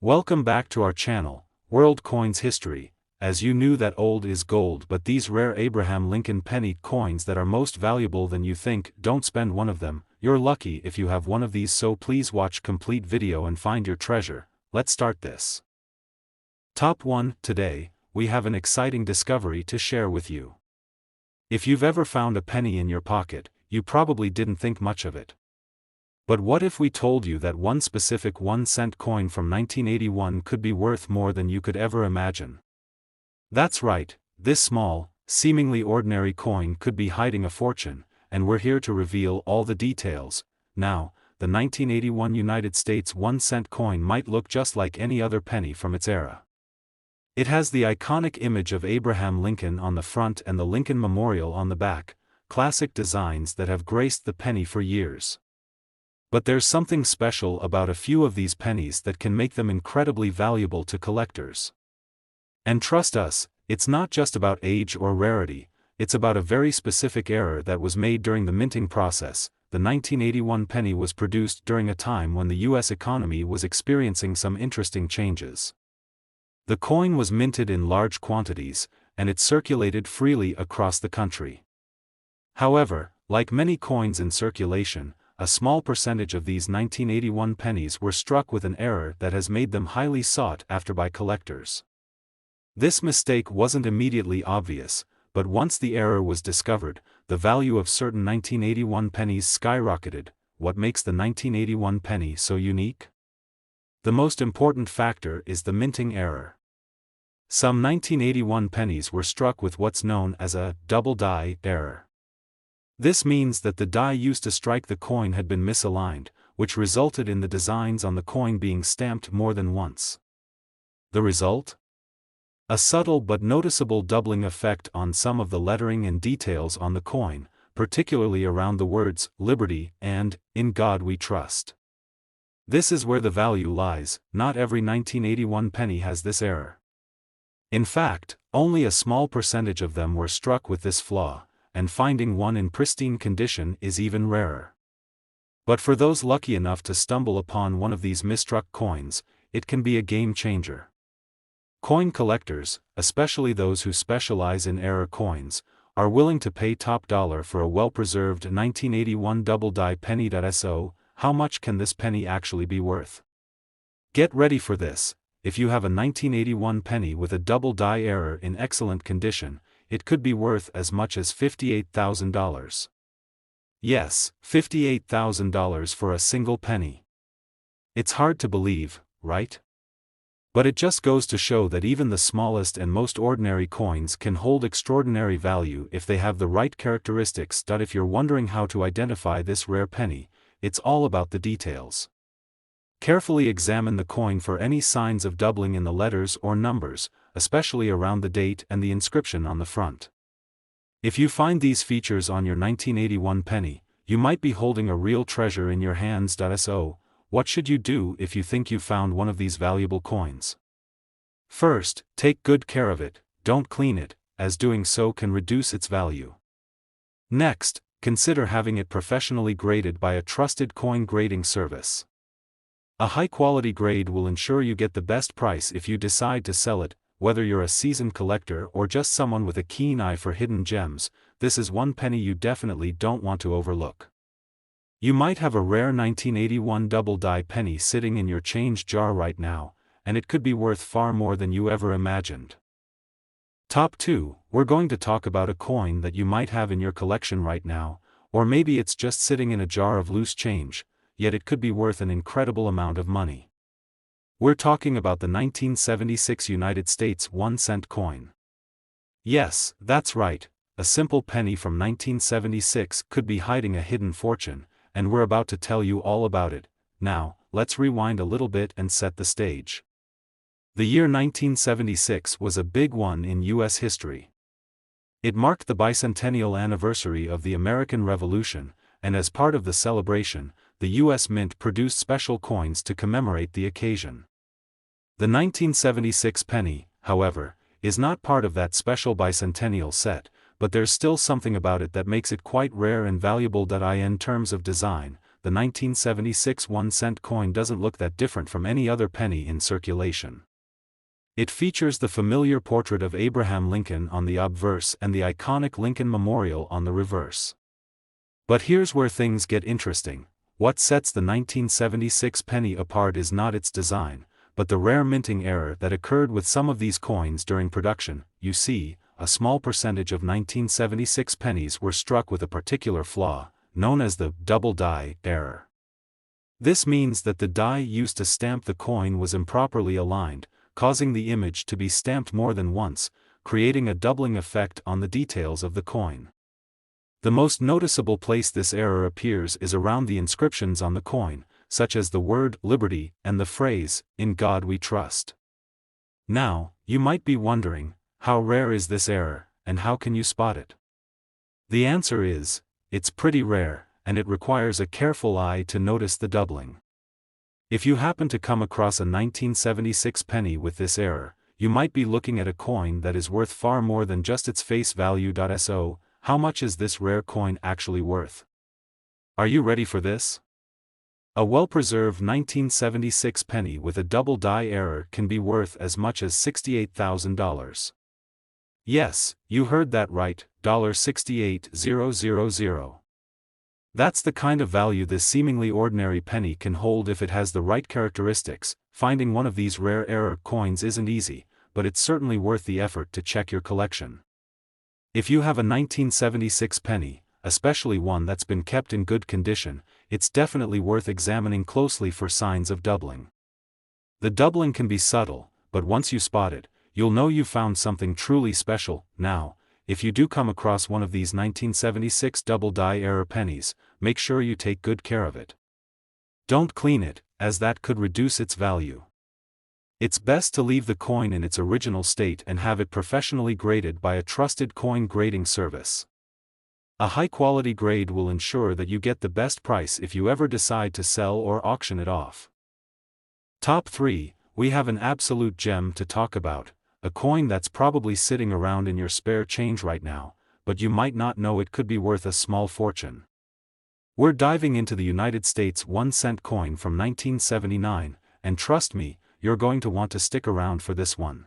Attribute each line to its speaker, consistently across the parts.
Speaker 1: Welcome back to our channel, World Coins History. As you knew that old is gold, but these rare Abraham Lincoln penny coins that are most valuable than you think, don't spend one of them. You're lucky if you have one of these, so please watch complete video and find your treasure. Let's start this. Top 1. Today, we have an exciting discovery to share with you. If you've ever found a penny in your pocket, you probably didn't think much of it. But what if we told you that one specific 1-cent coin from 1981 could be worth more than you could ever imagine? That's right, this small, seemingly ordinary coin could be hiding a fortune, and we're here to reveal all the details. Now, the 1981 United States 1-cent coin might look just like any other penny from its era. It has the iconic image of Abraham Lincoln on the front and the Lincoln Memorial on the back, classic designs that have graced the penny for years. But there's something special about a few of these pennies that can make them incredibly valuable to collectors. And trust us, it's not just about age or rarity, it's about a very specific error that was made during the minting process. The 1981 penny was produced during a time when the US economy was experiencing some interesting changes. The coin was minted in large quantities, and it circulated freely across the country. However, like many coins in circulation, a small percentage of these 1981 pennies were struck with an error that has made them highly sought after by collectors. This mistake wasn't immediately obvious, but once the error was discovered, the value of certain 1981 pennies skyrocketed. What makes the 1981 penny so unique? The most important factor is the minting error. Some 1981 pennies were struck with what's known as a double die error. This means that the die used to strike the coin had been misaligned, which resulted in the designs on the coin being stamped more than once. The result? A subtle but noticeable doubling effect on some of the lettering and details on the coin, particularly around the words "Liberty" and "In God We Trust." This is where the value lies. Not every 1981 penny has this error. In fact, only a small percentage of them were struck with this flaw, and finding one in pristine condition is even rarer. But for those lucky enough to stumble upon one of these misstruck coins, it can be a game changer. Coin collectors, especially those who specialize in error coins, are willing to pay top dollar for a well-preserved 1981 double-die penny. So, how much can this penny actually be worth? Get ready for this. If you have a 1981 penny with a double-die error in excellent condition, it could be worth as much as $58,000. Yes, $58,000 for a single penny. It's hard to believe, right? But it just goes to show that even the smallest and most ordinary coins can hold extraordinary value if they have the right characteristics. If you're wondering how to identify this rare penny, it's all about the details. Carefully examine the coin for any signs of doubling in the letters or numbers, especially around the date and the inscription on the front. If you find these features on your 1981 penny, you might be holding a real treasure in your hands. So, what should you do if you think you found one of these valuable coins? First, take good care of it. Don't clean it, as doing so can reduce its value. Next, consider having it professionally graded by a trusted coin grading service. A high-quality grade will ensure you get the best price if you decide to sell it. Whether you're a seasoned collector or just someone with a keen eye for hidden gems, this is one penny you definitely don't want to overlook. You might have a rare 1981 double-die penny sitting in your change jar right now, and it could be worth far more than you ever imagined. Top 2, we're going to talk about a coin that you might have in your collection right now, or maybe it's just sitting in a jar of loose change, yet it could be worth an incredible amount of money. We're talking about the 1976 United States 1-cent coin. Yes, that's right, a simple penny from 1976 could be hiding a hidden fortune, and we're about to tell you all about it. Now, let's rewind a little bit and set the stage. The year 1976 was a big one in US history. It marked the bicentennial anniversary of the American Revolution, and as part of the celebration, the US Mint produced special coins to commemorate the occasion. The 1976 penny, however, is not part of that special bicentennial set, but there's still something about it that makes it quite rare and valuable. In terms of design, the 1976 1-cent coin doesn't look that different from any other penny in circulation. It features the familiar portrait of Abraham Lincoln on the obverse and the iconic Lincoln Memorial on the reverse. But here's where things get interesting. What sets the 1976 penny apart is not its design, but the rare minting error that occurred with some of these coins during production. You see, a small percentage of 1976 pennies were struck with a particular flaw, known as the double die error. This means that the die used to stamp the coin was improperly aligned, causing the image to be stamped more than once, creating a doubling effect on the details of the coin. The most noticeable place this error appears is around the inscriptions on the coin, such as the word liberty and the phrase, "In God we trust." Now, you might be wondering, how rare is this error, and how can you spot it? The answer is, it's pretty rare, and it requires a careful eye to notice the doubling. If you happen to come across a 1976 penny with this error, you might be looking at a coin that is worth far more than just its face value. So, how much is this rare coin actually worth? Are you ready for this? A well-preserved 1976 penny with a double die error can be worth as much as $68,000. Yes, you heard that right, $68,000. That's the kind of value this seemingly ordinary penny can hold if it has the right characteristics. Finding one of these rare error coins isn't easy, but it's certainly worth the effort to check your collection. If you have a 1976 penny, especially one that's been kept in good condition, it's definitely worth examining closely for signs of doubling. The doubling can be subtle, but once you spot it, you'll know you found something truly special. Now, if you do come across one of these 1976 double die error pennies, make sure you take good care of it. Don't clean it, as that could reduce its value. It's best to leave the coin in its original state and have it professionally graded by a trusted coin grading service. A high-quality grade will ensure that you get the best price if you ever decide to sell or auction it off. Top 3, we have an absolute gem to talk about. A coin that's probably sitting around in your spare change right now, but you might not know it could be worth a small fortune. We're diving into the United States 1-cent coin from 1979, and trust me, you're going to want to stick around for this one.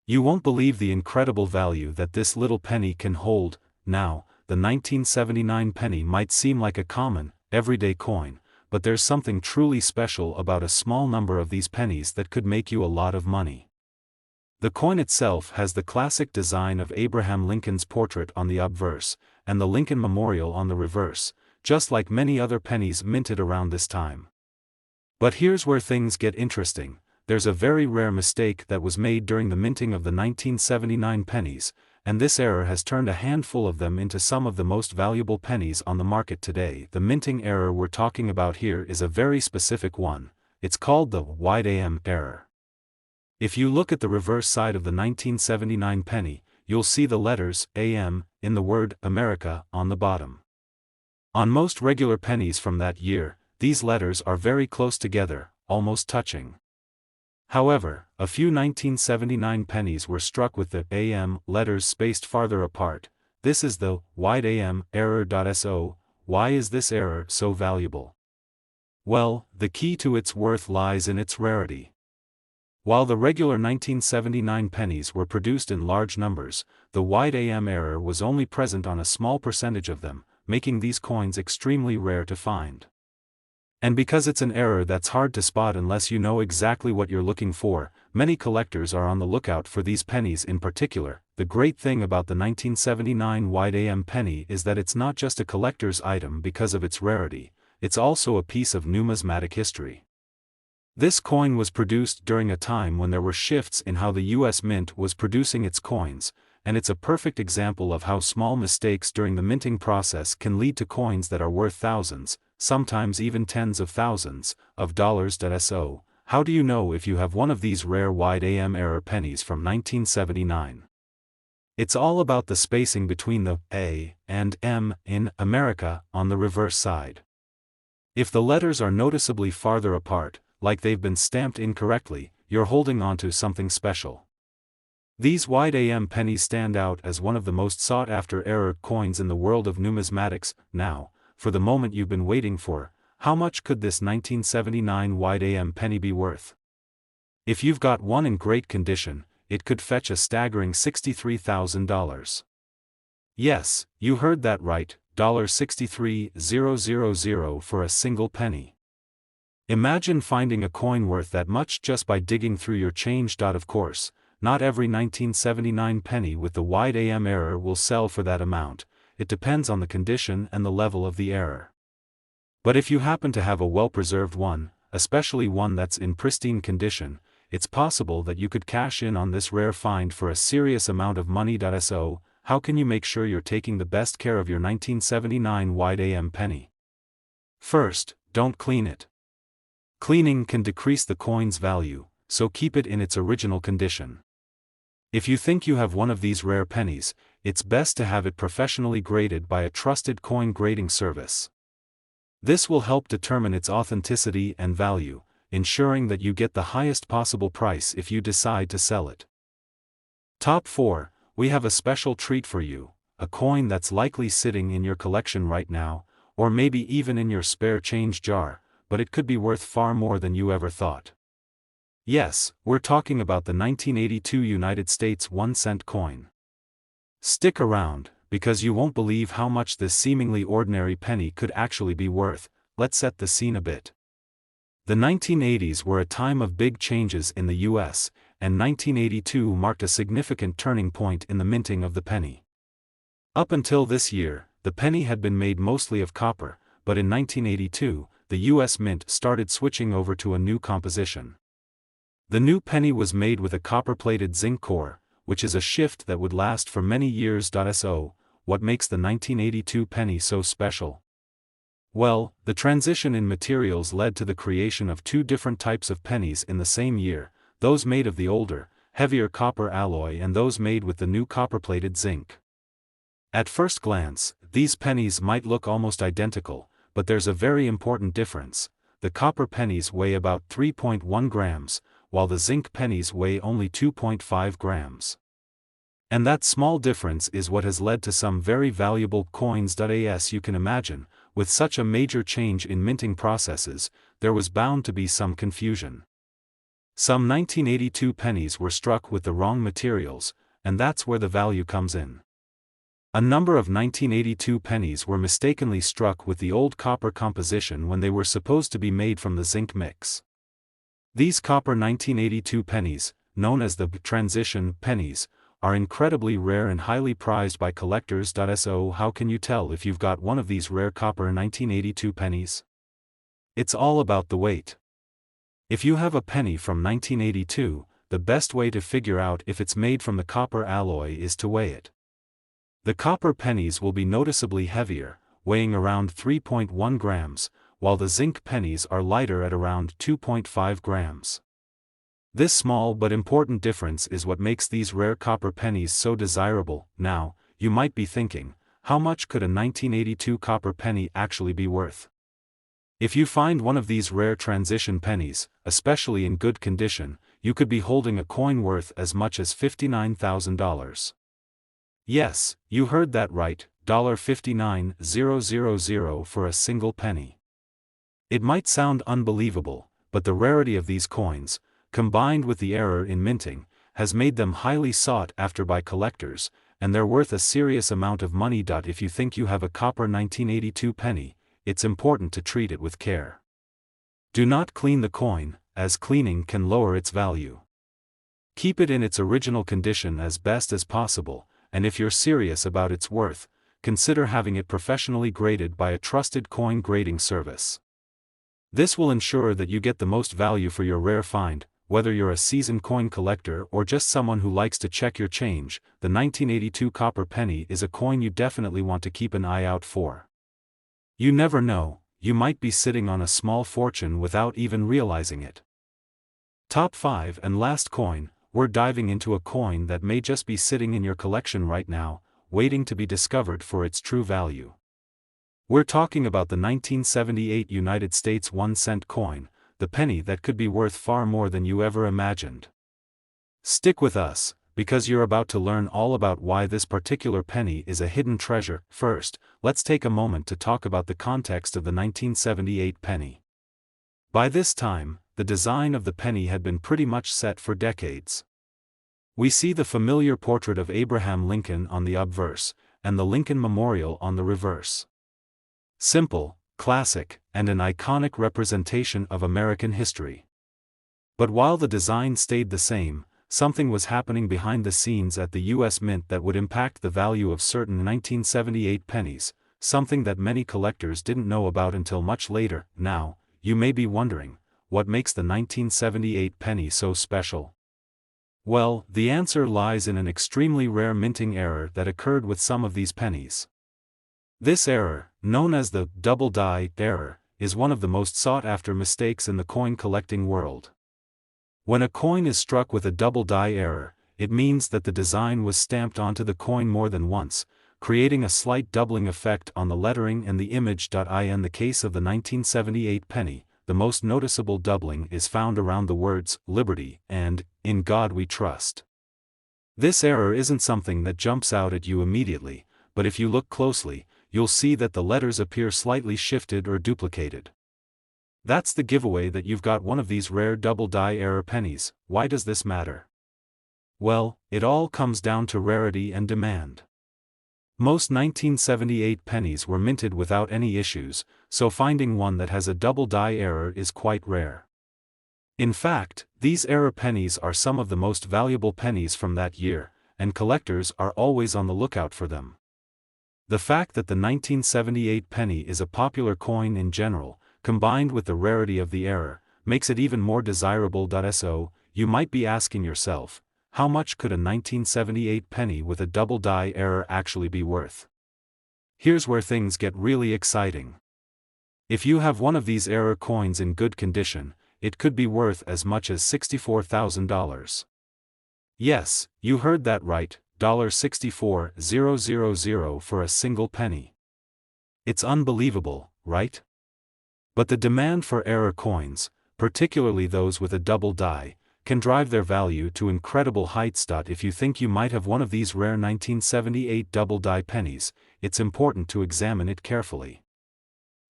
Speaker 1: You won't believe the incredible value that this little penny can hold. Now, the 1979 penny might seem like a common, everyday coin, but there's something truly special about a small number of these pennies that could make you a lot of money. The coin itself has the classic design of Abraham Lincoln's portrait on the obverse, and the Lincoln Memorial on the reverse, just like many other pennies minted around this time. But here's where things get interesting. There's a very rare mistake that was made during the minting of the 1979 pennies, and this error has turned a handful of them into some of the most valuable pennies on the market today. The minting error we're talking about here is a very specific one. It's called the wide AM error. If you look at the reverse side of the 1979 penny, you'll see the letters AM in the word America on the bottom. On most regular pennies from that year, these letters are very close together, almost touching. However, a few 1979 pennies were struck with the AM letters spaced farther apart. This is the wide AM error. So, why is this error so valuable? Well, the key to its worth lies in its rarity. While the regular 1979 pennies were produced in large numbers, the wide AM error was only present on a small percentage of them, making these coins extremely rare to find. And because it's an error that's hard to spot unless you know exactly what you're looking for, many collectors are on the lookout for these pennies in particular. The great thing about the 1979 wide AM penny is that it's not just a collector's item because of its rarity, it's also a piece of numismatic history. This coin was produced during a time when there were shifts in how the U.S. Mint was producing its coins, and it's a perfect example of how small mistakes during the minting process can lead to coins that are worth thousands, sometimes even tens of thousands, of dollars. So, how do you know if you have one of these rare wide AM error pennies from 1979? It's all about the spacing between the A and M in America on the reverse side. If the letters are noticeably farther apart, like they've been stamped incorrectly, you're holding onto something special. These wide AM pennies stand out as one of the most sought-after error coins in the world of numismatics. Now, for the moment you've been waiting for, how much could this 1979 wide AM penny be worth? If you've got one in great condition, it could fetch a staggering $63,000. Yes, you heard that right, $63,000 for a single penny. Imagine finding a coin worth that much just by digging through your change. Of course, not every 1979 penny with the wide AM error will sell for that amount. It depends on the condition and the level of the error. But if you happen to have a well-preserved one, especially one that's in pristine condition, it's possible that you could cash in on this rare find for a serious amount of money. So, how can you make sure you're taking the best care of your 1979 wide AM penny? First, don't clean it. Cleaning can decrease the coin's value, so keep it in its original condition. If you think you have one of these rare pennies, it's best to have it professionally graded by a trusted coin grading service. This will help determine its authenticity and value, ensuring that you get the highest possible price if you decide to sell it. Top 4, we have a special treat for you, a coin that's likely sitting in your collection right now, or maybe even in your spare change jar, but it could be worth far more than you ever thought. Yes, we're talking about the 1982 United States 1-cent coin. Stick around, because you won't believe how much this seemingly ordinary penny could actually be worth. Let's set the scene a bit. The 1980s were a time of big changes in the US, and 1982 marked a significant turning point in the minting of the penny. Up until this year, the penny had been made mostly of copper, but in 1982, the US Mint started switching over to a new composition. The new penny was made with a copper-plated zinc core, which is a shift that would last for many years. So, what makes the 1982 penny so special? Well, the transition in materials led to the creation of two different types of pennies in the same year, those made of the older, heavier copper alloy and those made with the new copper-plated zinc. At first glance, these pennies might look almost identical, but there's a very important difference. The copper pennies weigh about 3.1 grams, while the zinc pennies weigh only 2.5 grams. And that small difference is what has led to some very valuable coins. As you can imagine, with such a major change in minting processes, there was bound to be some confusion. Some 1982 pennies were struck with the wrong materials, and that's where the value comes in. A number of 1982 pennies were mistakenly struck with the old copper composition when they were supposed to be made from the zinc mix. These copper 1982 pennies, known as the transition pennies, are incredibly rare and highly prized by collectors. So how can you tell if you've got one of these rare copper 1982 pennies? It's all about the weight. If you have a penny from 1982, the best way to figure out if it's made from the copper alloy is to weigh it. The copper pennies will be noticeably heavier, weighing around 3.1 grams, while the zinc pennies are lighter at around 2.5 grams. This small but important difference is what makes these rare copper pennies so desirable. Now, you might be thinking, how much could a 1982 copper penny actually be worth? If you find one of these rare transition pennies, especially in good condition, you could be holding a coin worth as much as $59,000. Yes, you heard that right, $59,000 for a single penny. It might sound unbelievable, but the rarity of these coins, combined with the error in minting, has made them highly sought after by collectors, and they're worth a serious amount of money. If you think you have a copper 1982 penny, it's important to treat it with care. Do not clean the coin, as cleaning can lower its value. Keep it in its original condition as best as possible, and if you're serious about its worth, consider having it professionally graded by a trusted coin grading service. This will ensure that you get the most value for your rare find, whether you're a seasoned coin collector or just someone who likes to check your change. The 1982 copper penny is a coin you definitely want to keep an eye out for. You never know, you might be sitting on a small fortune without even realizing it. Top 5 and last coin, we're diving into a coin that may just be sitting in your collection right now, waiting to be discovered for its true value. We're talking about the 1978 United States 1-cent coin, the penny that could be worth far more than you ever imagined. Stick with us, because you're about to learn all about why this particular penny is a hidden treasure. First, let's take a moment to talk about the context of the 1978 penny. By this time, the design of the penny had been pretty much set for decades. We see the familiar portrait of Abraham Lincoln on the obverse, and the Lincoln Memorial on the reverse. Simple, classic, and an iconic representation of American history. But while the design stayed the same, something was happening behind the scenes at the U.S. Mint that would impact the value of certain 1978 pennies, something that many collectors didn't know about until much later. Now, you may be wondering, what makes the 1978 penny so special? Well, the answer lies in an extremely rare minting error that occurred with some of these pennies. This error, known as the double die error, is one of the most sought-after mistakes in the coin collecting world. When a coin is struck with a double die error, it means that the design was stamped onto the coin more than once, creating a slight doubling effect on the lettering and the image. In the case of the 1978 penny, the most noticeable doubling is found around the words "Liberty" and "In God We Trust." This error isn't something that jumps out at you immediately, but if you look closely, you'll see that the letters appear slightly shifted or duplicated. That's the giveaway that you've got one of these rare double die error pennies. Why does this matter? Well, it all comes down to rarity and demand. Most 1978 pennies were minted without any issues, so finding one that has a double die error is quite rare. In fact, these error pennies are some of the most valuable pennies from that year, and collectors are always on the lookout for them. The fact that the 1978 penny is a popular coin in general, combined with the rarity of the error, makes it even more desirable. So, you might be asking yourself, how much could a 1978 penny with a double die error actually be worth? Here's where things get really exciting. If you have one of these error coins in good condition, it could be worth as much as $64,000. Yes, you heard that right, $64,000 for a single penny. It's unbelievable, right? But the demand for error coins, particularly those with a double die, can drive their value to incredible heights. If you think you might have one of these rare 1978 double die pennies, it's important to examine it carefully.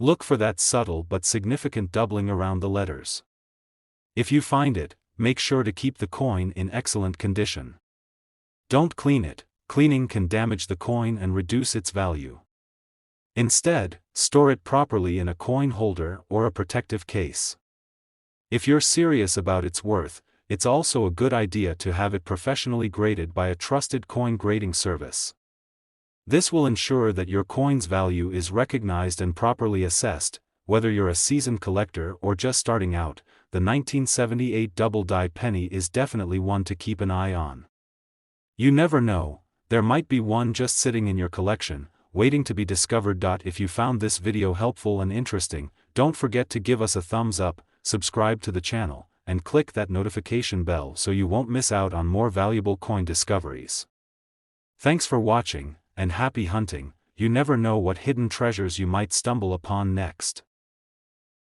Speaker 1: Look for that subtle but significant doubling around the letters. If you find it, make sure to keep the coin in excellent condition. Don't clean it. Cleaning can damage the coin and reduce its value. Instead, store it properly in a coin holder or a protective case. If you're serious about its worth, it's also a good idea to have it professionally graded by a trusted coin grading service. This will ensure that your coin's value is recognized and properly assessed. Whether you're a seasoned collector or just starting out, the 1978 double die penny is definitely one to keep an eye on. You never know, there might be one just sitting in your collection, waiting to be discovered. If you found this video helpful and interesting, don't forget to give us a thumbs up, subscribe to the channel, and click that notification bell so you won't miss out on more valuable coin discoveries. Thanks for watching, and happy hunting. You never know what hidden treasures you might stumble upon next.